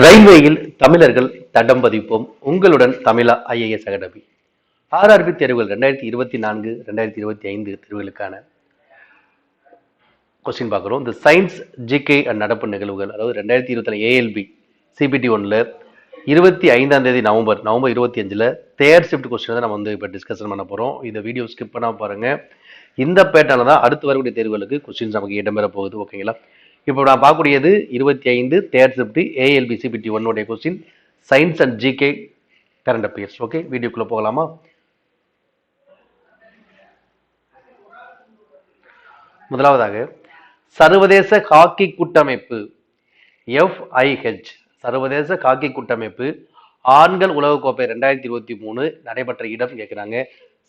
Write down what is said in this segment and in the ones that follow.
ரயில்வேயில் தமிழர்கள் தடம் பதிப்போம் உங்களுடன் தமிழா ஐஏஎஸ் அகாடமி. ஆர்ஆர்பி தேர்வுகள் 2024 2025 தேர்வுகளுக்கான கொஸ்டின் பார்க்குறோம். இந்த சயின்ஸ் ஜிகே அண்ட் நடப்பு நிகழ்வுகள், அதாவது 2024 ஏஎல்பி சிபிடி 1ல 25 நவம்பர் 25 தேர்ட் ஷிஃப்ட் கொஸ்டின் தான் நம்ம வந்து இப்போ டிஸ்கஷன் பண்ண போகிறோம். இந்த வீடியோ ஸ்கிப் பண்ணாம பாருங்க. இந்த பேட்டர்ல தான் அடுத்து வரக்கூடிய தேர்வுகளுக்கு கொஸ்டின்ஸ் நமக்கு இடம்பெற போகுது. ஓகேங்களா? இப்போ நான் பார்க்கக்கூடியது 25 third shift ALP CBT 1 question science and GK current affairs. Okay, வீடியோக்குள்ள போகலாமா? முதலாவதாக சர்வதேச ஹாக்கி கூட்டமைப்பு FIH சர்வதேச ஹாக்கி கூட்டமைப்பு ஆண்கள் உலகக்கோப்பை 2023 நடைபெற்ற இடம் கேட்குறாங்க.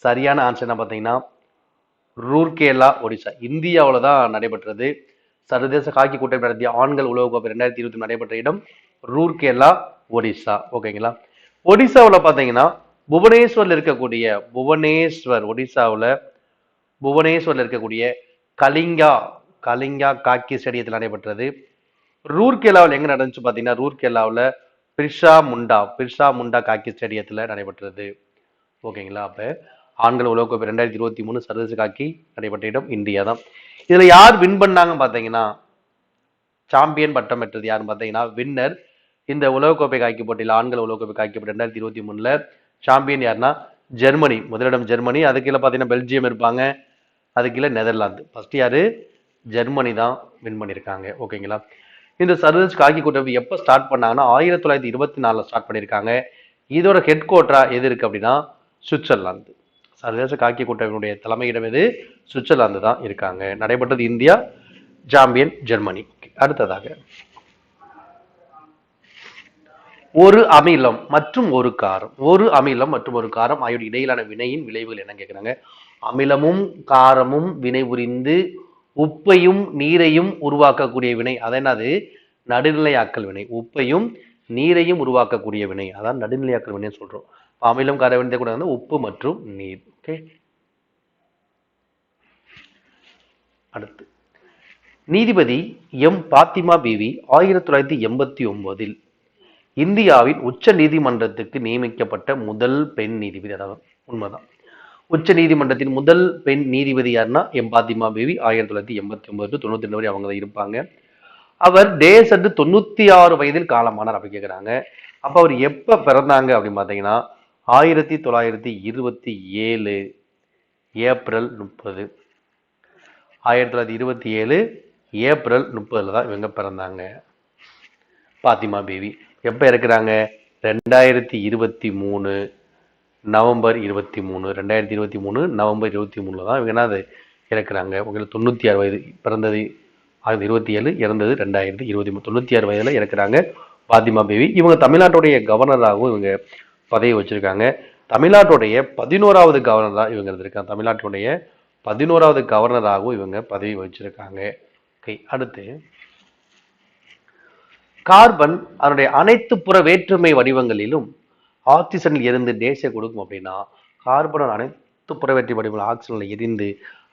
சரியான ஆன்சர் என்ன பார்த்தீங்கன்னா ரூர்கேலா, ஒடிசா. இந்தியாவில் தான் நடைபெற்றது. சர்வதேச ஹாக்கி கூட்டமைப்பு நடத்திய ஆண்கள் உலகக்கோப்பை 2023 நடைபெற்ற இடம் ரூர்கேலா, ஒடிசா. ஓகேங்களா? ஒடிசாவில் பார்த்தீங்கன்னா புவனேஸ்வரில் இருக்கக்கூடிய ஒடிசாவில் புவனேஸ்வரில் இருக்கக்கூடிய கலிங்கா காக்கி ஸ்டேடியத்தில் நடைபெற்றது. ரூர்கேலாவில் எங்க நடந்துச்சு பார்த்தீங்கன்னா ரூர்கேலாவில் பிர்சா முண்டா காக்கி ஸ்டேடியத்தில் நடைபெற்றது. ஓகேங்களா? அப்போ ஆண்கள் உலகக்கோப்பை 2023 சர்வதேச காக்கி நடைபெற்ற இடம் இந்தியா தான். இதுல யார் வின் பண்ணாங்க பார்த்தீங்கன்னா சாம்பியன் பட்டம் பெற்றது யாருன்னு பார்த்தீங்கன்னா வின்னர். இந்த உலகக்கோப்பை காக்கி போட்டியில் ஆண்கள் உலகக்கோப்பை காக்கி போட்டி 2023 சாம்பியன் யாருன்னா ஜெர்மனி. முதலிடம் ஜெர்மனி. அதுக்கு கீழே பார்த்தீங்கன்னா பெல்ஜியம் இருப்பாங்க. அதுக்கு கீழே நெதர்லாந்து. ஃபர்ஸ்ட் யாரு? ஜெர்மனி தான் வின் பண்ணியிருக்காங்க. ஓகேங்களா? இந்த சர்வதேச காக்கி கூட்டமைப்பு எப்போ ஸ்டார்ட் பண்ணாங்கன்னா 1924 ஸ்டார்ட் பண்ணியிருக்காங்க. இதோட ஹெட் குவார்ட்டரா எது இருக்கு அப்படின்னா சுவிட்சர்லாந்து. சர்வதேச காக்கி கூட்டமைப்பினுடைய தலைமையிடம் எது? சுவிட்சர்லாந்து தான் இருக்காங்க. நடைபெற்றது இந்தியா, சாம்பியன் ஜெர்மனி. அடுத்ததாக ஒரு அமிலம் மற்றும் ஒரு காரம் ஆகியோர் இடையிலான வினையின் விளைவுகள் என்ன கேட்கிறாங்க. அமிலமும் காரமும் வினை புரிந்து உப்பையும் நீரையும் உருவாக்கக்கூடிய வினை அதென்னது? நடுநிலையாக்கல் வினை. உப்பையும் நீரையும் உருவாக்கக்கூடிய வினை அதான் நடுநிலையாக்கல் வினை சொல்றோம். அமிலம் கார வினை கூட வந்து உப்பு மற்றும் நீர். ஓகே, அடுத்து நீதிபதி எம் பாத்திமா பீவி 1989 இந்தியாவின் உச்ச நீதிமன்றத்துக்கு நியமிக்கப்பட்ட முதல் பெண் நீதிபதி. அதாவது உண்மைதான். உச்ச நீதிமன்றத்தின் முதல் பெண் நீதிபதி யாருன்னா எம் பாத்திமா பீவி. 1989 92 வரை அவங்க தான் இருப்பாங்க. அவர் டேஸ் 96 வயதில் காலமானார் அப்படி கேட்குறாங்க. அப்போ அவர் எப்போ பிறந்தாங்க அப்படின்னு பார்த்தீங்கன்னா 1927 ஏப்ரல் 30. 1927 ஏப்ரல் 30 தான் இவங்க பிறந்தாங்க. பாத்திமா பீவி. எப்போ இருக்கிறாங்க? 2023 நவம்பர் 23. 2023 நவம்பர் 23 தான் இவங்க என்னது இறக்குறாங்க. உங்களுக்கு 96 வயது. பிறந்தது 1927, இறந்தது 2023. 96 வயதுல இறக்குறாங்க பாத்திமா பீவி. இவங்க தமிழ்நாட்டுடைய கவர்னராகவும் இவங்க பதவி வச்சிருக்காங்க. தமிழ்நாட்டுடைய 11வது கவர்னராக இவங்க இருந்திருக்காங்க. தமிழ்நாட்டுடைய 11வது கவர்னராகவும் இவங்க பதவி வச்சிருக்காங்க. ஓகே, அடுத்து கார்பன் அதனுடைய அனைத்து புற வேற்றுமை வடிவங்களிலும் ஆக்சிஜனில் இருந்து டேஸை கொடுக்கும் அப்படின்னா கார்பன் அனைத்து புற வேற்றுமை வடிவங்கள் ஆக்சிஜனில் எரிந்து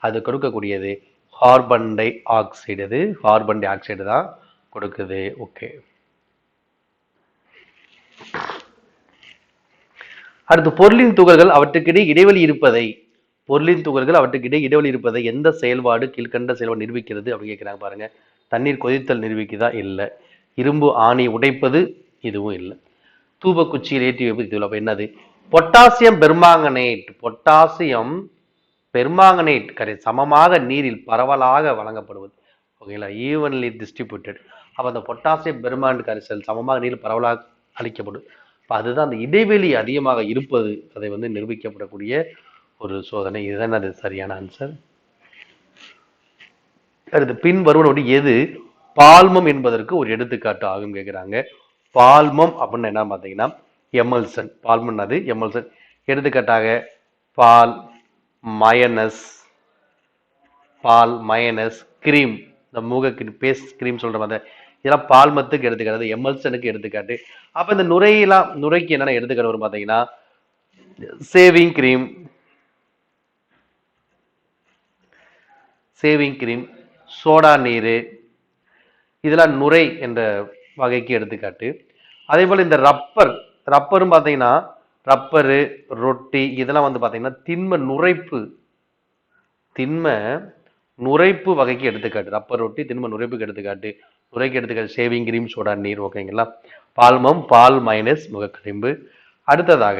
அது கொடுக்கக்கூடியது கார்பன் டை ஆக்சைடு. அது கார்பன் டை ஆக்சைடு தான் கொடுக்குது. ஓகே, அடுத்து பொருளின் துகள்கள் அவற்றுக்கிடையே இடைவெளி இருப்பதை எந்த செயல்பாடு கீழ்கண்ட செயல்பாடு நிரூபிக்கிறது அப்படின்னு கேட்கிறாங்க. பாருங்க, தண்ணீர் கொதித்தல் நிரூபிக்குதா? இல்லை. இரும்பு ஆணி உடைப்பது? இதுவும் இல்லை. தூபக்குச்சியில் ஏற்றி வைப்பது? இதுல அப்ப என்னது? பொட்டாசியம் பெர்மாங்கனேட் சமமாக நீரில் பரவலாக வழங்கப்படுவது. ஓகேங்களா? Evenly distributed. அப்ப அந்த பொட்டாசியம் பெர்மாங்கனேட் கரைசல் சமமாக நீரில் பரவலாக அளிக்கப்படும். அதுதான் அந்த இடைவெளி அதிகமாக இருப்பது அதை வந்து நிரூபிக்கப்படக்கூடிய ஒரு சோதனை. இதுதான் அது சரியான ஆன்சர். அடுத்து பின் வருவனோடு எது பால்மம் என்பதற்கு ஒரு எடுத்துக்காட்டு ஆகும் கேட்கிறாங்க. பால்மம் அப்படின்னு என்ன பார்த்தீங்கன்னா எமல்சன். பால்மம் அது எமல்சன். எடுத்துக்காட்டாக பால் மயனஸ் கிரீம், இந்த மூக பேஸ்ட் கிரீம் சொல்ற மாதிரி இதெல்லாம் பால்மத்துக்கு எடுத்துக்காட்டு, எமல்சனுக்கு எடுத்துக்காட்டு. அப்ப இந்த நுரைக்கு என்னென்ன எடுத்துக்காட்டு வரும் பார்த்தீங்கன்னா சேவிங் கிரீம், சோடா நீர், இதெல்லாம் நுரை என்ற வகைக்கு எடுத்துக்காட்டு. அதே போல இந்த ரப்பரும் பார்த்தீங்கன்னா ரப்பரு, ரொட்டி இதெல்லாம் வந்து பார்த்தீங்கன்னா திண்ம நுரைப்பு வகைக்கு எடுத்துக்காட்டு. ரப்பர் ரொட்டி திண்ம நுரைப்புக்கு எடுத்துக்காட்டு. நுரைக்கு எடுத்துக்காட்டு சேவிங் கிரீம், சோடா நீர். ஓகேங்களா? பால்மம், பால் மைனஸ் முகக்கரிம்பு. அடுத்ததாக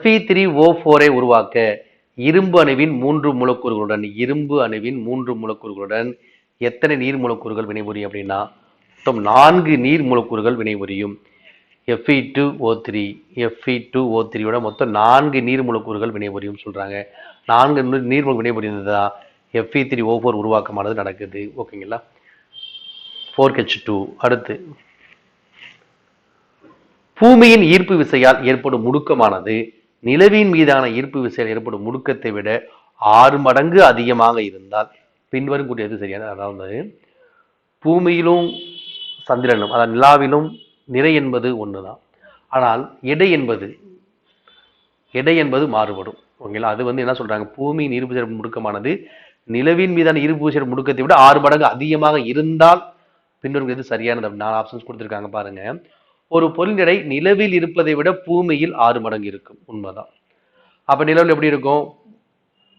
Fe3O4 உருவாக்க இரும்பு அணுவின் மூன்று மூலக்கூறுகளுடன் எத்தனை நீர் மூலக்கூறுகள் வினைபுரியும் அப்படின்னா மொத்தம் 4 நீர் மூலக்கூறுகள் வினைபுரியும். Fe2O3 Fe2O3 மொத்தம் 4 நீர் மூலக்கூறுகள் வினைபுரியும் சொல்றாங்க. 4 நீர் வினைபுரிந்ததுதான் Fe3O4 உருவாக்கமானது நடக்குது. ஓகேங்களா? 4H2. அடுத்து பூமியின் ஈர்ப்பு விசையால் ஏற்படும் முடுக்கமானது நிலவின் மீதான ஈர்ப்பு விசையால் ஏற்படும் முடுக்கத்தை விட 6 மடங்கு அதிகமாக இருந்தால் பின்வரும் கூடியது சரியான. அதாவது பூமியிலும் சந்திரனும் அதாவது நிலாவிலும் நிறை என்பது ஒண்ணுதான். ஆனால் எடை என்பது மாறுபடும். ஓகேங்களா? அது வந்து என்ன சொல்றாங்க, பூமியின் ஈர்ப்பு விசை முடுக்கமானது நிலவின் மீதான ஈர்ப்பு விசை முடுக்கத்தை விட 6 மடங்கு அதிகமாக இருந்தால் பின்வரும் எது சரியானது. 4 ஆப்ஷன்ஸ் கொடுத்துருக்காங்க பாருங்க. ஒரு பொருள் எடை நிலவில் இருப்பதை விட பூமியில் 6 மடங்கு இருக்கும். உண்மைதான். அப்ப நிலவில் எப்படி இருக்கும்?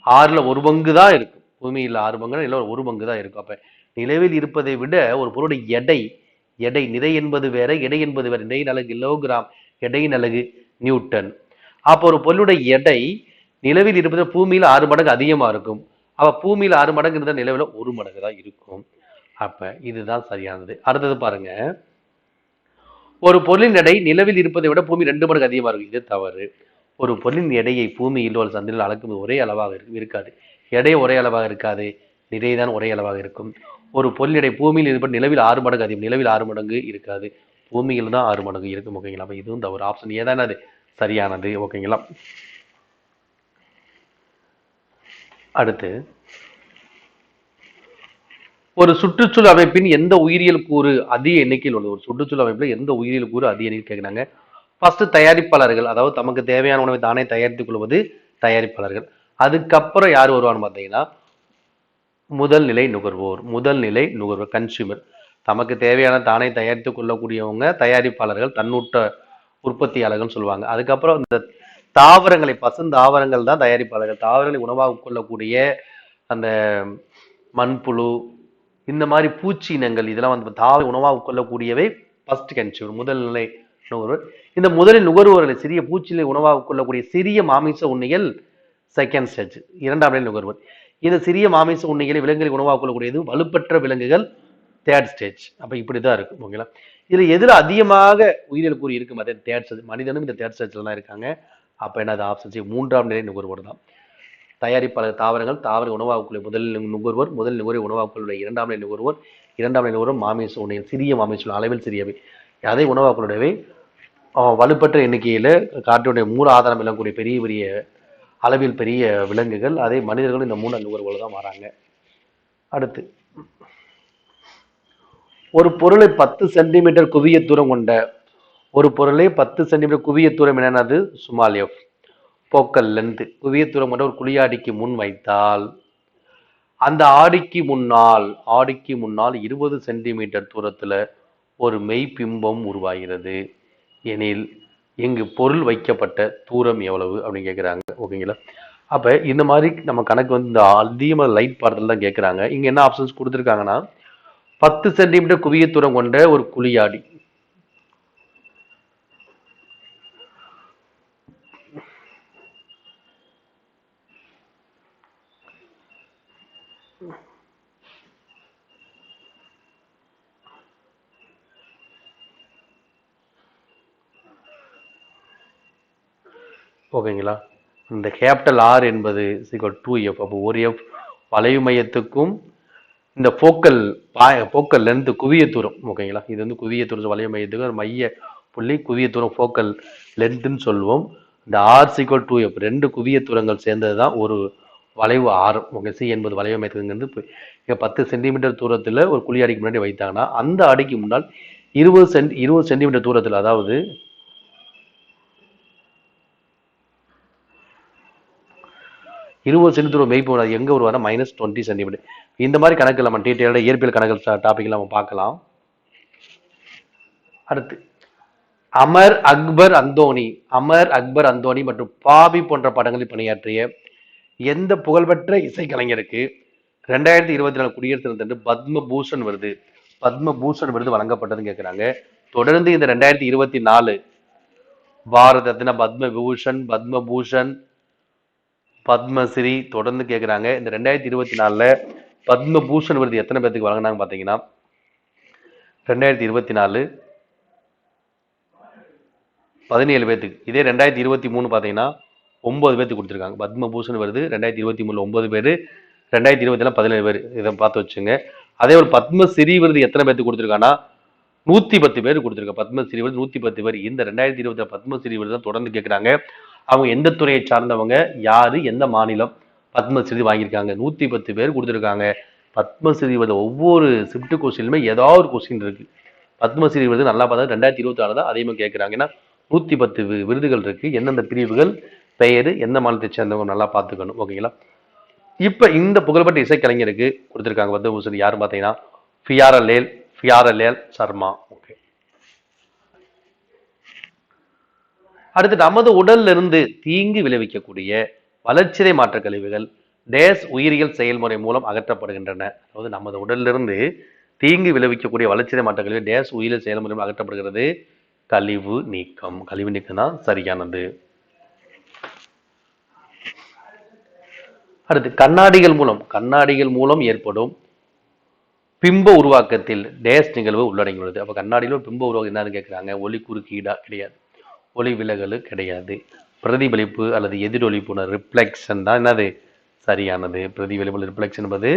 6ல் 1 பங்கு தான் இருக்கும். பூமியில் 6 பங்கு, நிலவில் 1 பங்கு தான் இருக்கும். அப்ப நிலவில் இருப்பதை விட ஒரு பொருளுடைய எடை நிறை என்பது வேற, எடை என்பது வேற. நிறையின் அலகு கிலோகிராம், எடையின் அலகு நியூட்டன். அப்போ ஒரு பொருளுடைய எடை நிலவில் இருப்பது பூமியில் 6 மடங்கு அதிகமா இருக்கும். அப்ப பூமியில் 6 மடங்கு இருந்தால் நிலவில் 1 மடங்கு தான் இருக்கும். அப்ப இதுதான் சரியானது. அடுத்தது பாருங்க. ஒரு பொருளின் எடை நிலவில் இருப்பதை விட பூமி 2 மடங்கு அதிகமாக இருக்கும். இது தவறு. ஒரு பொருளின் எடையை பூமியில் ஒரு சந்திரனில் அளக்கும் ஒரே அளவாக இருக்காது. எடை ஒரே அளவாக இருக்காது. நிறைதான் ஒரே அளவாக இருக்கும். ஒரு பொருள் எடை பூமியில் இருப்பது நிலவில் 6 மடங்கு அதிகம். நிலவில் 6 மடங்கு இருக்காது. பூமியில் தான் 6 மடங்கு இருக்கும். ஓகேங்களா? அப்ப இதுவும் தவறு. ஆப்ஷன் ஏதானது அது சரியானது. ஓகேங்களா? அடுத்து ஒரு சுற்றுச்சூழல் அமைப்பின் எந்த உயிரியல் கூறு அதிக எண்ணிக்கையில் உள்ளது? ஒரு சுற்றுச்சூழல் அமைப்புல எந்த உயிரியல் கூறு அதிக எண்ணிக்கை கேட்கிறாங்க. ஃபர்ஸ்ட் தயாரிப்பாளர்கள், அதாவது தமக்கு தேவையான உணவை தானே தயாரித்துக் கொள்வது தயாரிப்பாளர்கள். அதுக்கப்புறம் யார் வருவான்னு பார்த்தீங்கன்னா முதல் நிலை நுகர்வோர் கன்சியூமர். தமக்கு தேவையான தானே தயாரித்துக் கொள்ளக்கூடியவங்க தயாரிப்பாளர்கள், தன்னூட்ட உற்பத்தியாளர்கள் சொல்லுவாங்க. அதுக்கப்புறம் இந்த தாவரங்களை, பசுந்தாவரங்கள் தான் தயாரிப்பாளர்கள். தாவரங்களை உணவாக கொள்ளக்கூடிய அந்த மண்புழு, இந்த மாதிரி பூச்சி இனங்கள், இதெல்லாம் வந்து தாவர உணவாக கொள்ளக்கூடியவை ஃபர்ஸ்ட் கன்சியூமர், முதல் நிலை நுகர்வோர். இந்த முதலில் நுகர்வோர்களை சிறிய பூச்சிகளை உணவாக கொள்ளக்கூடிய சிறிய மாமிச உண்ணிகள் செகண்ட் ஸ்டேஜ், 2ஆம் நிலை நுகர்வோர். இந்த சிறிய மாமிச உண்ணிகளை விலங்குகளை உணவாக கொள்ளக்கூடியது வலுப்பற்ற விலங்குகள் தேர்ட் ஸ்டேஜ். அப்ப இப்படிதான் இருக்கும். ஓகேங்களா? இதுல எதுல அதிகமாக உயிரியல் கூறி இருக்கும்? அதே தேர்ட் ஸ்டேஜ். மனிதனும் இந்த தேர்ட் ஸ்டேஜ்ல தான் இருக்காங்க. அப்ப என்னது ஆப்ஷன் சி, 3ஆம் நிலை நுகர்வோர் தான். தயாரிப்பாளர் தாவரங்கள், தாவர உணவாக்குள்ள முதல் நுகர்வோர், முதல் நுகர்வை உணவாக்குள்ள 2ஆம் நிலை நுகர்வோர், 2ஆம் நிலை நுகர்வோர் மாமிச உண்ணிகள், சிறிய மாமிச அளவில் சிறியவை. அதை உணவாக்குள்ளவை வலுப்பற்ற எண்ணிக்கையில காற்றுடைய மூல ஆதாரம் விளங்கக்கூடிய பெரிய அளவில் பெரிய விலங்குகள். அதே மனிதர்கள் இந்த 3 நுகர்வோர்கள் தான் வராங்க. அடுத்து ஒரு பொருளை 10 சென்டிமீட்டர் குவிய தூரம் கொண்ட ஒரு பொருளை 10 சென்டிமீட்டர் குவிய தூரம் என்னது? Small F. போக்கல் லென்த் குவிய தூரம் கொண்ட ஒரு குழியாடிக்கு முன் வைத்தால் அந்த ஆடிக்கு முன்னால் 20 சென்டிமீட்டர் தூரத்துல ஒரு மெய்பிம்பம் உருவாகிறது எனில் இங்கு பொருள் வைக்கப்பட்ட தூரம் எவ்வளவு அப்படின்னு கேட்குறாங்க. ஓகேங்களா? அப்ப இந்த மாதிரி நம்ம கணக்கு வந்து இந்த அதிகமாக லைட் பாடத்தில் தான் கேட்குறாங்க. இங்க என்ன ஆப்ஷன்ஸ் கொடுத்துருக்காங்கன்னா 10 சென்டிமீட்டர் குவிய தூரம் கொண்ட ஒரு குழியாடி, ஓகேங்களா? இந்த கேபிட்டல் ஆர் என்பது 2F. அப்போ ஒரு எஃப் வளைவு மையத்துக்கும் இந்த போக்கல் லென்த் குவிய தூரம். ஓகேங்களா? இது வந்து குவிய தூரம் வளைவு மையத்துக்கு ஒரு மைய புள்ளி குவிய தூரம் போக்கல் லென்த்னு சொல்லுவோம். இந்த ஆர் 2F 2 குவிய தூரங்கள் சேர்ந்ததுதான் ஒரு வளைவு ஆரம். ஓகே, சி என்பது வளைவு மையத்துக்கு இங்க 10 சென்டிமீட்டர் தூரத்துல ஒரு குழி அடிக்கு முன்னாடி வைத்தாங்கன்னா அந்த அடிக்கு முன்னால் 20 சென்டிமீட்டர் தூரத்தில், அதாவது 20 சென்டிமீட்டர் மெய்ப்போம் எங்க வருவாங்க? -20 சென்டிமீட்டர். இந்த மாதிரி கணக்கு நம்ம டீட்டெயிலாக இயற்பியல் கணக்கு டாபிக்ல நம்ம பார்க்கலாம். அடுத்து அமர் அக்பர் அந்தோணி மற்றும் பாபி போன்ற படங்களில் பணியாற்றிய எந்த புகழ்பெற்ற இசைக்கலைஞருக்கு 2024 குடியரசு தினத்தன்று பத்மபூஷன் விருது வழங்கப்பட்டதுன்னு கேட்கிறாங்க. தொடர்ந்து இந்த 2024 பாரத ரத்னா, பத்மபூஷன், பத்மஸ்ரீ தொடர்ந்து கேட்கிறாங்க. இந்த 2024 பத்மபூஷன் விருது எத்தனை பேருக்கு வழங்கினாங்க பாத்தீங்கன்னா 2024 17 பேத்துக்கு. இதே 2023 பாத்தீங்கன்னா 9 பேத்துக்கு கொடுத்துருக்காங்க. பத்மபூஷன் விருது 2023 9 பேரு, 2024 17 பேர். இதை பார்த்து வச்சுங்க. அதே ஒரு பத்மஸ்ரீ விருது எத்தனை பேத்துக்கு கொடுத்துருக்காங்கன்னா 110 பேர் கொடுத்துருக்காங்க. பத்மஸ்ரீ விருது 110 பேர். இந்த 2020 பத்மஸ்ரீ விருது தான் தொடர்ந்து கேட்கிறாங்க. அவங்க எந்த துறையை சார்ந்தவங்க, யாரு, எந்த மாநிலம் பத்மஸ்ரீ வாங்கியிருக்காங்க. 110 பேர் கொடுத்துருக்காங்க. பத்மஸ்ரீ விருது ஒவ்வொரு ஷிஃப்ட் கொஸ்டினுமே ஏதாவது ஒரு கொஸ்டின் இருக்கு. பத்மஸ்ரீ விருது நல்லா பார்த்தா 2026 தான் அதிகமாக கேட்கிறாங்க. ஏன்னா 110 விருதுகள் இருக்கு. எந்தெந்த பிரிவுகள், பெயர், எந்த மாநிலத்தை சேர்ந்தவங்க நல்லா பார்த்துக்கணும். ஓகேங்களா. இப்ப இந்த புகழ்பெற்ற இசைக்கலைஞருக்கு கொடுத்திருக்காங்க பத்மபூஷன் யாரும் பார்த்தீங்கன்னா ஃபியாரலேல் சர்மா. ஓகே. அடுத்து நமது உடல்ல இருந்து தீங்கு விளைவிக்கக்கூடிய வளர்ச்சிதை மாற்ற கழிவுகள் டேஸ் உயிரியல் செயல்முறை மூலம் அகற்றப்படுகின்றன. அதாவது நமது உடல்ல இருந்து தீங்கு விளைவிக்கக்கூடிய வளர்ச்சிதை மாற்ற கழிவு டேஸ் உயிரியல் செயல்முறை மூலம் அகற்றப்படுகிறது. கழிவு நீக்கம் தான் சரியானது. அடுத்து கண்ணாடிகள் மூலம் ஏற்படும் பிம்ப உருவாக்கத்தில் டேஸ் நிகழ்வு உள்ளடங்கியுள்ளது. அப்ப கண்ணாடியில் பிம்ப உருவாக்கம் என்னன்னு கேட்கிறாங்க. ஒளி குறுக்கீடா கிடையாது, ஒளி விலகல் கிடையாது, பிரதிபலிப்பு அல்லது எதிரொலிப்பு ரிஃப்ளெக்ஷன் தான் என்னது சரியானது. பிரதிபலிப்பு ரிஃப்ளெக்ஷன் என்பது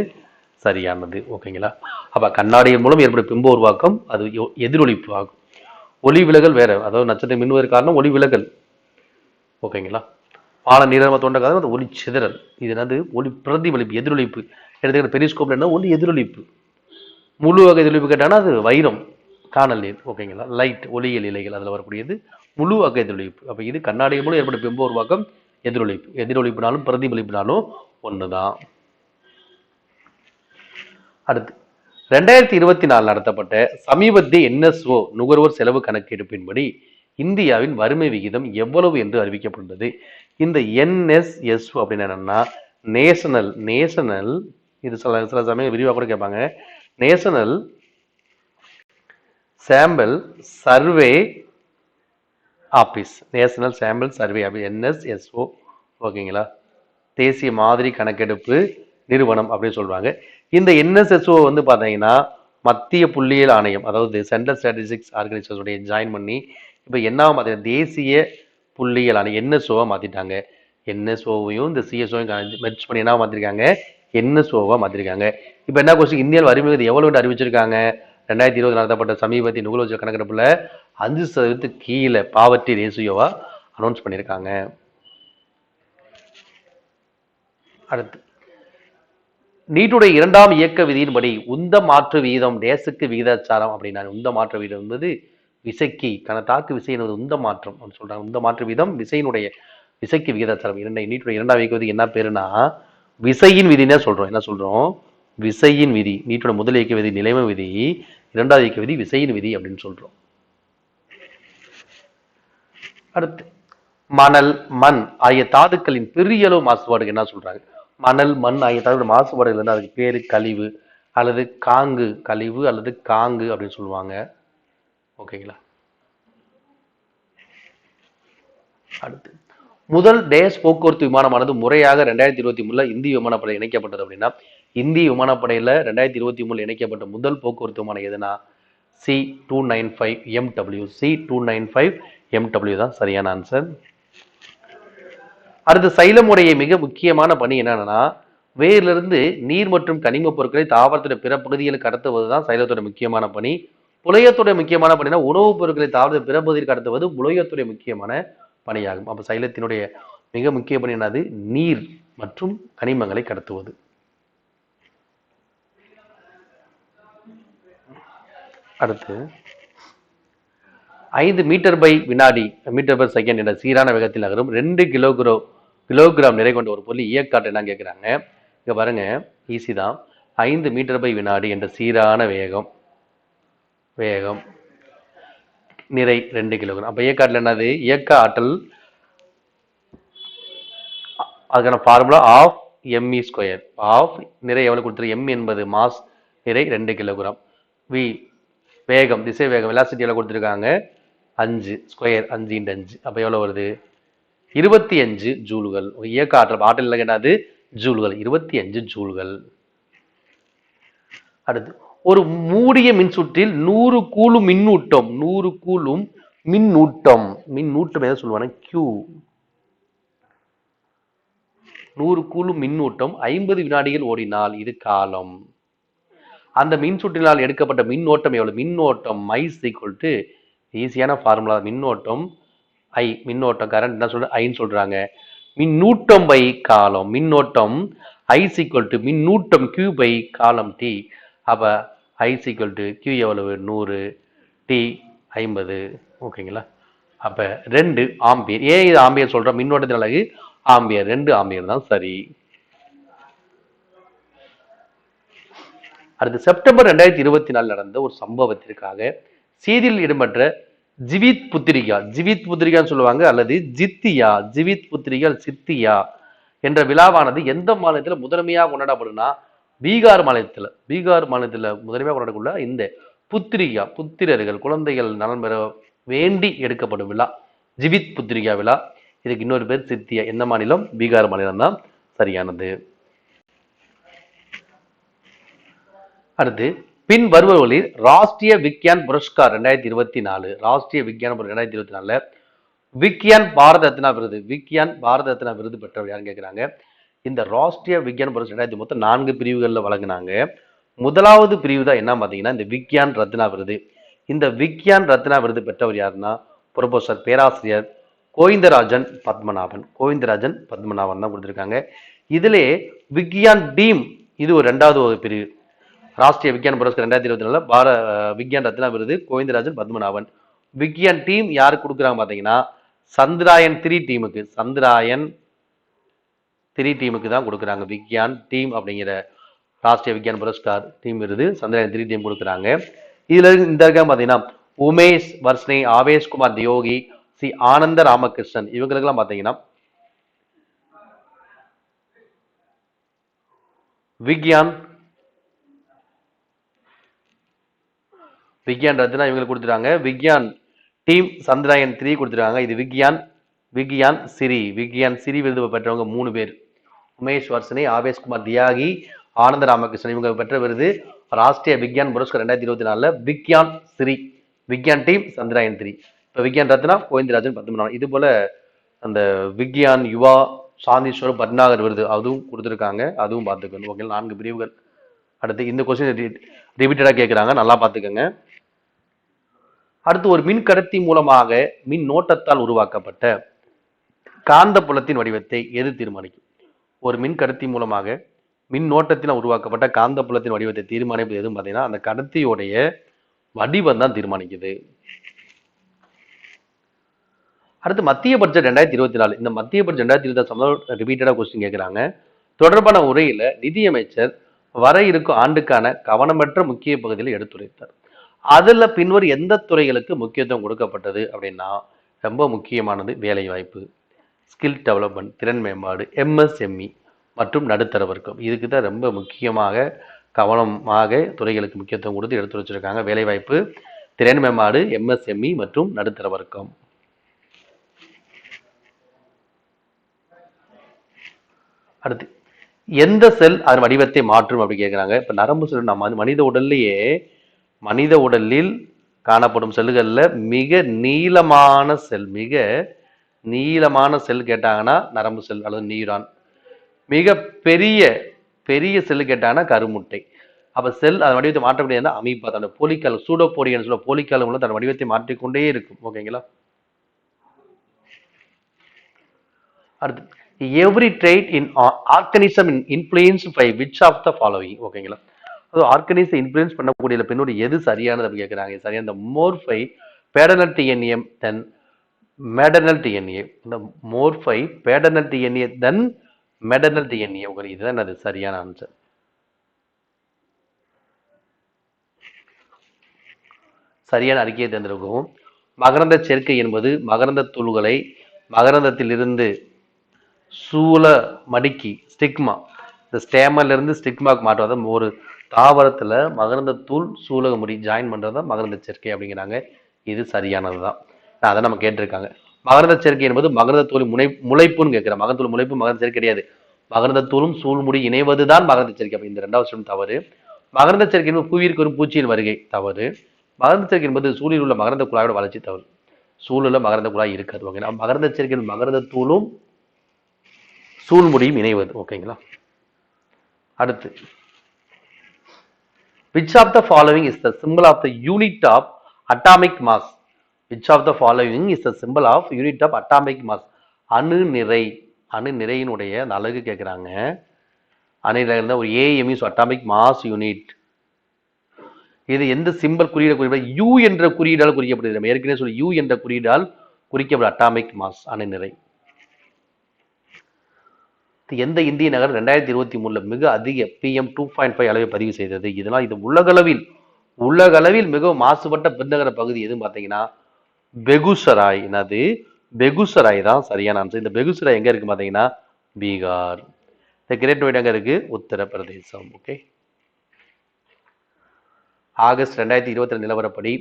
சரியானது. ஓகேங்களா. அப்ப கண்ணாடியின் மூலம் ஏற்படும் பிம்ப உருவாக்கம் அது எதிரொலிப்பு ஆகும். ஒளி விலகல் வேற, அதாவது நட்சத்திரம் மின்னுவதற்கு காரணம் ஒளி விலகல். ஓகேங்களா. பால நீரம தோன்ற காரணம் அது ஒளி சிதறல். இது என்னது ஒளி பிரதிபலிப்பு, எதிரொலிப்பு. எடுத்துக்கிற பெரிஸ்கோப்ல என்ன ஒளி எதிரொலிப்பு. முழு வகை எதிரொலிப்பு கேட்டாங்கன்னா அது வைரம், காணல் நீர். ஓகேங்களா. லைட், ஒளியியல் இலைகள் அதில் வரக்கூடியது முழு வகை எதிரொலிப்பு. அப்ப இது கண்ணாடி மூலம் ஏற்படும் பிம்ப உருவாக்கம் எதிரொலிப்பு. எதிரொலிப்புனாலும் பிரதிபலிப்புனாலும் ஒண்ணுதான். அடுத்து 2024 நடத்தப்பட்ட சமீபத்திய NSO நுகர்வோர் செலவு கணக்கெடுப்பின்படி இந்தியாவின் வறுமை விகிதம் எவ்வளவு என்று அறிவிக்கப்பட்டுள்ளது. இந்த NSSO அப்படின்னு என்னன்னா நேஷனல் இது சில சமயம் விரிவாக கூட கேட்பாங்க. National sample survey office, national sample survey office NSSO. ஓகேங்களா. தேசிய மாதிரி கணக்கெடுப்பு நிறுவனம் அப்படின்னு சொல்றாங்க. இந்த NSSO வந்து பாத்தீங்கன்னா மத்திய புள்ளியியல் ஆணையம், அதாவது சென்ட்ரல் ஸ்டாட்டிஸ்டிக்ஸ் ஆர்கனைசேஷனுடைய ஜாயின் பண்ணி இப்ப என்ன மாத்திரம் தேசிய புள்ளியியல் ஆணையம் NSO மாத்திட்டாங்க. NSOவையும் இந்த CSOவையும் மெர்ஜ் பண்ணி என்ன மாத்திருக்காங்க, NSOவா மாத்திருக்காங்க. இப்ப என்ன கொஸ்டின், இந்தியாவில் வறுமை விகிதம் எவ்வளவு அறிவிச்சிருக்காங்க. 2020 நடத்தப்பட்ட சமீபத்திய நுகர்வோர் கணக்கெடுப்புல 5% கீழே பாவர்ட்டி ரேசியோவா அனௌன்ஸ் பண்ணியிருக்காங்க. அடுத்து நீட்டுடைய 2ஆம் இயக்க விதியின்படி உந்த மாற்று வீதம் டேஸுக்கு விகிதாச்சாரம் அப்படின்னா உந்த மாற்று வீதம் என்பது விசைக்கு தாக்கு விசை என்பது உந்த மாற்றம் சொல்றாங்க. உந்த மாற்று வீதம் விசைக்கு விகிதாச்சாரம். நீட்டுடைய 2ஆம் இயக்க விதி என்ன பேருனா விசையின் விதினே சொல்றோம். என்ன சொல்றோம், விசையின் விதி. நீட்டோட முதல் இயக்க விதி நிலைம விதி, 2ஆவது இயக்க விதி விசையின் விதி அப்படின்னு சொல்றோம். அடுத்து மணல், மண் ஆகிய தாதுக்களின் பெரிய அளவு மாசுபாடுக்கு என்ன சொல்றாங்க. மணல், மண் ஆகிய தாதுக்கள் மாசுபாடுகள் இருந்தால் அதுக்கு பேரு கழிவு அல்லது காங்கு, கழிவு அல்லது காங்கு அப்படின்னு சொல்லுவாங்க. ஓகேங்களா. அடுத்து முதல் டேஸ் போக்குவரத்து விமானமானது முறையாக 2023 இந்திய விமானப்படை இணைக்கப்பட்டது அப்படின்னா இந்திய விமானப்படையில 2023 இணைக்கப்பட்ட முதல் போக்குவரத்து விமானம் எதுனா C295MW. C295MW தான் சரியான ஆன்சர். அடுத்து சைலமுடைய மிக முக்கியமான பணி என்னன்னா வேரிலிருந்து நீர் மற்றும் கனிம பொருட்களை தாவரத்துடைய பிற பகுதிகளுக்கு கடத்துவதுதான் சைலத்தோட முக்கியமான பணி. புலையத்துடைய முக்கியமான பணினா உணவுப் பொருட்களை தாவரத்துடைய பிற பகுதியில் கடத்துவது புலையத்துடைய முக்கியமான பணியாகும். அப்ப சைலத்தினுடைய மிக முக்கிய பணி என்னது, நீர் மற்றும் கனிமங்களை கடத்துவது. அடுத்து 5 மீட்டர் பை வினாடி, மீட்டர் பர் செகண்ட் என்ற சீரான வேகத்தில் நகரும் 2 கிலோகிராம் நிறை கொண்ட ஒரு பொருள் இயக்காட்டு என்ன கேட்கிறாங்க. இங்க பாருங்க, ஈஸி தான். 5 மீட்டர் பை வினாடி என்ற சீரான வேகம் நிறை 2 கிலோகிராம். அப்ப இயக்க ஆற்றல் என்னது? இயக்க ஆற்றல் அதுக்கான formula of ME square. Of நிறை எவ்வளவு கொடுத்துருக்கு? எம் என்பது மாஸ், நிறை 2 கிலோகிராம். வி வேகம், திசை வேகம், வெலாசிட்டி எவ்வளவு கொடுத்துருக்காங்க? 5 ஸ்கொயர், 5 × 5. அப்ப எவ்வளவு வருது? 25 ஜூல்கள். இயக்க ஆற்றல் ஆற்றல் என்னது? ஜூல்கள். 25 ஜூல்கள். அடுத்து ஒரு மூடிய மின்சுற்றில் 100 கூலும் மின்னூட்டம், 100 கூலும் மின்னூட்டம், மின்னூட்டம் எதை சொல்லுவாங்க? Q. 100 கூலும் மின்னூட்டம் 50 வினாடிகள் ஓடினால் இது காலம். அந்த மின்சுற்றினால் எடுக்கப்பட்ட மின்னோட்டம் எவ்வளவு? மின்னோட்டம் I = ஈஸியான ஃபார்முலா. மின்னோட்டம் I, மின்னோட்டம் கரண்ட் என்ன சொல்ற? ஐன்னு சொல்றாங்க. மின்னூட்டம் பை காலம். மின்னோட்டம் I = மின்னூட்டம் Q பை காலம் T. அப்ப I = Q எவ்வளவு? 100, T 50. ஓகேங்களா? அப்ப 2 ஆம்பியர். ஏன் இது ஆம்பியர் சொல்றோம்? மின்னோட்டத்தின் அலகு ஆம்பியர். 2 ஆம்பியர் தான் சரி. அடுத்து செப்டம்பர் 2024 நடந்த ஒரு சம்பவத்திற்காக செய்தியில் இடம்பெற்ற ஜிவித் புத்திரிகா, ஜிவித் புத்திரிகான்னு சொல்லுவாங்க, அல்லது ஜித்தியா, ஜிவித் புத்திரிகா சித்தியா என்ற விழாவானது எந்த மாநிலத்துல முதன்மையாக கொண்டாடப்படும்னா பீகார் மாநிலத்துல. பீகார் மாநிலத்துல முதன்மையாக கொண்டாடக்கூடிய இந்த புத்திரிகா, புத்திரர்கள் குழந்தைகள் நலன் பெற வேண்டி எடுக்கப்படும் விழா ஜிவித் புத்திரிகா விழா. இதுக்கு இன்னொரு பேர் சித்தியா. எந்த மாநிலம்? பீகார் மாநிலம் தான் சரியானது. அடுத்து பின் வருபவர்களில் ராஷ்டிரிய விக்யான் புரஸ்கார் 2024, ராஷ்டிரிய விக்யான் 2024 விக்யான் பாரத ரத்னா விருது, விக்யான் பாரத ரத்னா விருது பெற்றவர் யாருன்னு கேட்கிறாங்க. இந்த ராஷ்டிரிய விக்யான் புரஸ்கார் மொத்தம் 4 பிரிவுகளில் வழங்கினாங்க. முதலாவது பிரிவு தான் என்ன பார்த்தீங்கன்னா இந்த விக்யான் ரத்னா விருது. இந்த விக்யான் ரத்னா விருது பெற்றவர் யாருன்னா புரொஃபசர் பேராசிரியர் கோவிந்தராஜன் பத்மநாபன். கோவிந்தராஜன் பத்மநாபன் தான் கொடுத்துருக்காங்க. இதிலே விக்யான் டீம் இது ஒரு 2வது பிரிவு. ராஷ்டிரிய விக்யான் புரஸ்கார் 2024 விக்யான் ரத்னா விருது கோவிந்தராஜன் பத்மநாபன். விக்யான் டீம் யாருக்கு கொடுக்குறாங்க பார்த்தீங்கன்னா சந்திராயன் 3 டீமுக்கு, சந்திராயன் 3 டீமுக்கு தான் கொடுக்குறாங்க. விக்யான் டீம் அப்படிங்கிற ராஷ்டிரிய விக்யான் புரஸ்கார் டீம் விருது சந்திராயன் 3 டீம் கொடுக்குறாங்க. இதுல இந்த இருக்க பார்த்தீங்கன்னா உமேஷ் வர்ஷ்னே, ஆவேஷ் குமார் தியோகி, சி ஆனந்த ராமகிருஷ்ணன் இவங்களுக்கெல்லாம் பார்த்தீங்கன்னா விக்யான் ரத்னா இவங்களுக்கு கொடுத்துருக்காங்க. விக்யான் டீம் சந்திராயன் 3 கொடுத்துருக்காங்க. இது விக்யான் சிரி விருது பெற்றவங்க 3 பேர். உமேஷ் வர்ஷ்னே, ஆவேஷ் குமார் தியாகி, ஆனந்த ராமகிருஷ்ணன் இவங்க பெற்ற விருது ராஷ்டிரிய விக்யான் புரஸ்கார் 2024 விக்யான் சிரி. விக்யான் டீம் சந்திராயன் 3. இப்போ விக்யான் ரத்னா கோவிந்தராஜன் பத்மநாபன். இது போல அந்த விக்யான் யுவா சாந்தீஸ்வரம் பட்நாகர் விருது அதுவும் கொடுத்துருக்காங்க. அதுவும் பார்த்துக்கணும். ஓகே, 4 பிரிவுகள். அடுத்து இந்த கொஸ்டின் ரிப்பீட்டடா கேட்குறாங்க, நல்லா பார்த்துக்கோங்க. அடுத்து ஒரு மின் கடத்தி மூலமாக மின் நோட்டத்தால் உருவாக்கப்பட்ட காந்த புலத்தின் வடிவத்தை எது தீர்மானிக்கும்? ஒரு மின் கடத்தி மூலமாக மின் நோட்டத்தில் உருவாக்கப்பட்ட காந்த புலத்தின் வடிவத்தை தீர்மானிப்பது எதுவும் பார்த்தீங்கன்னா அந்த கடத்தியோடைய வடிவம் தான் தீர்மானிக்குது. அடுத்து மத்திய பட்ஜெட் 2024. இந்த மத்திய பட்ஜெட் 2024 ரிப்பீட்டடா கொஸ்டின் கேட்குறாங்க. தொடர்பான உரையில நிதியமைச்சர் வர இருக்கும் ஆண்டுக்கான கவனமற்ற முக்கிய பகுதியில் எடுத்துரைத்தார். அதுல பின்வரும் எந்த துறைகளுக்கு முக்கியத்துவம் கொடுக்கப்பட்டது அப்படின்னா ரொம்ப முக்கியமானது வேலை வாய்ப்பு, ஸ்கில் டெவலப்மெண்ட், திறன் மேம்பாடு, MSME மற்றும் நடுத்தர வர்க்கம். இதுக்கு தான் ரொம்ப முக்கியமாக கவனமாக துறைகளுக்கு முக்கியத்துவம் கொடுத்து எடுத்து வச்சிருக்காங்க. வேலை வாய்ப்பு, திறன் மேம்பாடு, MSME மற்றும் நடுத்தர வர்க்கம். அடுத்து எந்த செல் அதன் வடிவத்தை மாற்றும் அப்படி கேட்குறாங்க. இப்போ நரம்பு செல் நம்ம மனித உடலில் காணப்படும் செல்லுகள்ல மிக நீளமான செல் கேட்டாங்கன்னா நரம்பு செல் அல்லது நியூரான். மிக பெரிய செல் கேட்டாங்கன்னா கருமுட்டை. அப்ப செல் அதன் வடிவத்தை மாற்ற முடியாது அமீபா தான். போலிக்கால் சூடோபோடியன்னு சொல்ல போலிக்கால் மூலம் தன் வடிவத்தை மாற்றிக்கொண்டே இருக்கும். ஓகேங்களா? அடுத்து every trait in organism influenced by which of the following. ஓகேங்களா? அது ஆர்கனிசம் இன்ஃப்ளூயன்ஸ் பண்ணக்கூடிய பின்னோடு எது சரியானது அப்படி கேட்குறாங்க. சரியான இந்த மோர்ஃபை பேடர்னல் டிஎன்ஏ தென் மேடர்னல் டிஎன்ஏ. இந்த மோர்ஃபை பேடர்னல் டிஎன்ஏ தென் மேடர்னல் டிஎன்ஏ. உங்களுக்கு இதுதான் அது சரியான ஆன்சர். சரியான அறிக்கையை தேர்ந்தெடுக்கவும். மகரந்த சேர்க்கை என்பது மகரந்த தூள்களை மகரந்தத்திலிருந்து சூல மடிக்கி ஸ்டிக்மா, இந்த ஸ்டேமர்ல இருந்து ஸ்டிக்மாக்கு மாற்றுவத ஒரு தாவரத்துல மகரந்த தூள் சூலக முடி ஜாயின் பண்றதா மகரந்த சேர்க்கை அப்படிங்கிறாங்க. இது சரியானதுதான். அதை நம்ம கேட்டிருக்காங்க. மகரந்த சேர்க்கை என்பது மகரந்த தூள் முளைப்புன்னு கேட்கிறேன். மகரந்த தூள் முளைப்பு மகரந்த சேர்க்கை கிடையாது. மகரந்த தூளும் சூழ்முடி இணைவதுதான் மகரந்த சேர்க்கை. அப்ப இந்த இரண்டாவது சொல்லும் தவறு. மகரந்த சேர்க்கை என்பது புவியிற்கு வரும் பூச்சியின் வருகை தவறு. மகரந்த சேர்க்கை என்பது சூழில் உள்ள மகரந்த குழாயோட வளர்ச்சி தவறு. சூழல மகரந்த குழாய் இருக்காது. ஓகேங்களா. மகரந்த சேர்க்கை மகரந்த தூளும் சூழ்முடியும் இணைவது. ஓகேங்களா. அடுத்து, which of the following is the symbol of the unit of atomic mass? Which of the following is the symbol of unit of atomic mass? அணு நிறை. அணு நிறையினுடைய அலகு கேட்கிறாங்க. அணு நிறை ஒரு AMU அட்டாமிக் மாஸ் யூனிட். இது எந்த சிம்பல் குறியீடு குறிப்பிட U என்ற குறியீடால் குறிக்கப்படுகிறது. ஏற்கனவே சொல்லி U என்ற குறியீடால் குறிக்கப்படும் அட்டாமிக் மாஸ் அணு நிறை. எந்த இந்திய நகரம் 2023 மிக அதிக PM 2.5 அளவை பதிவு செய்தது? இதனால் இது உலகளவில் மிகவும் மாசுபட்ட பெருநகர பகுதி எதுன்னு பார்த்தீங்கன்னா பெகுசராய். என்னது? பெகுசராய் தான் சரியான ஆன்சர். இந்த பெகுசராய் எங்க இருக்கு பார்த்தீங்கன்னா பீகார். இந்த கிரேட் நோய்டா எங்க இருக்கு? உத்தரப்பிரதேசம். ஓகே. ஆகஸ்ட் 2022 நிலவரப்படி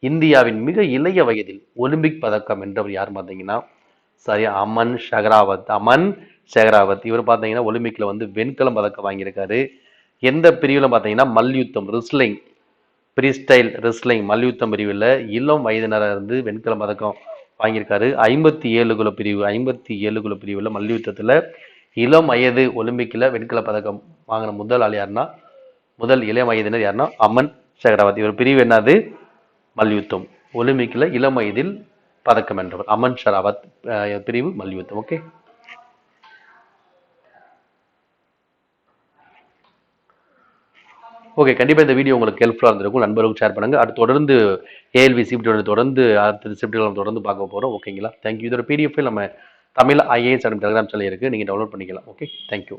இந்தியாவின் மிக இளைய வயதில் ஒலிம்பிக் பதக்கம் வென்றவர் யார் பார்த்தீங்கன்னா சரியா அமன் ஷெகராவத். இவர் பார்த்தீங்கன்னா ஒலிம்பிக்ல வெண்கலம் பதக்கம் வாங்கியிருக்காரு. எந்த பிரிவுல பார்த்தீங்கன்னா மல்யுத்தம், ரிஸ்லிங், ஃப்ரீஸ்டைல் ரிஸ்லிங் மல்யுத்தம் பிரிவில் இளம் வயதினராக இருந்து வெண்கலம் பதக்கம் வாங்கியிருக்காரு. 57 கிலோ பிரிவில் மல்யுத்தத்தில் இளம் வயது ஒலிம்பிக்கில் வெண்கல பதக்கம் வாங்கின முதல் ஆள் யாருன்னா முதல் இளம் வயதினர் யாருன்னா அமன் ஷெகராவத். இவர் பிரிவு என்னது? மல்யுத்தம். ஒலிம்பிக்கில் இளம் வயதில் பதக்கம் வென்றவர் அமன் ஷெகராவத். பிரிவு மல்யுத்தம். ஓகே. ஓகே, கண்டிப்பாக இந்த வீடியோ உங்களுக்கு ஹெல்ப்ஃபுல்லாக இருந்திருக்கும். நண்பர்களுக்கு ஷேர் பண்ணுங்கள். அடுத்து தொடர்ந்து ALV சிபிடியோட தொடர்ந்து அடுத்த சிபிடியோட தொடர்ந்து பார்க்க போகிறோம். ஓகேங்களா. தேங்க்யூ. இதோட PDF நம்ம தமிழ் IAS டெலிகிராம் சேனல் இருக்குது, நீங்கள் டவுன்லோட் பண்ணிக்கலாம். Okay, thank you.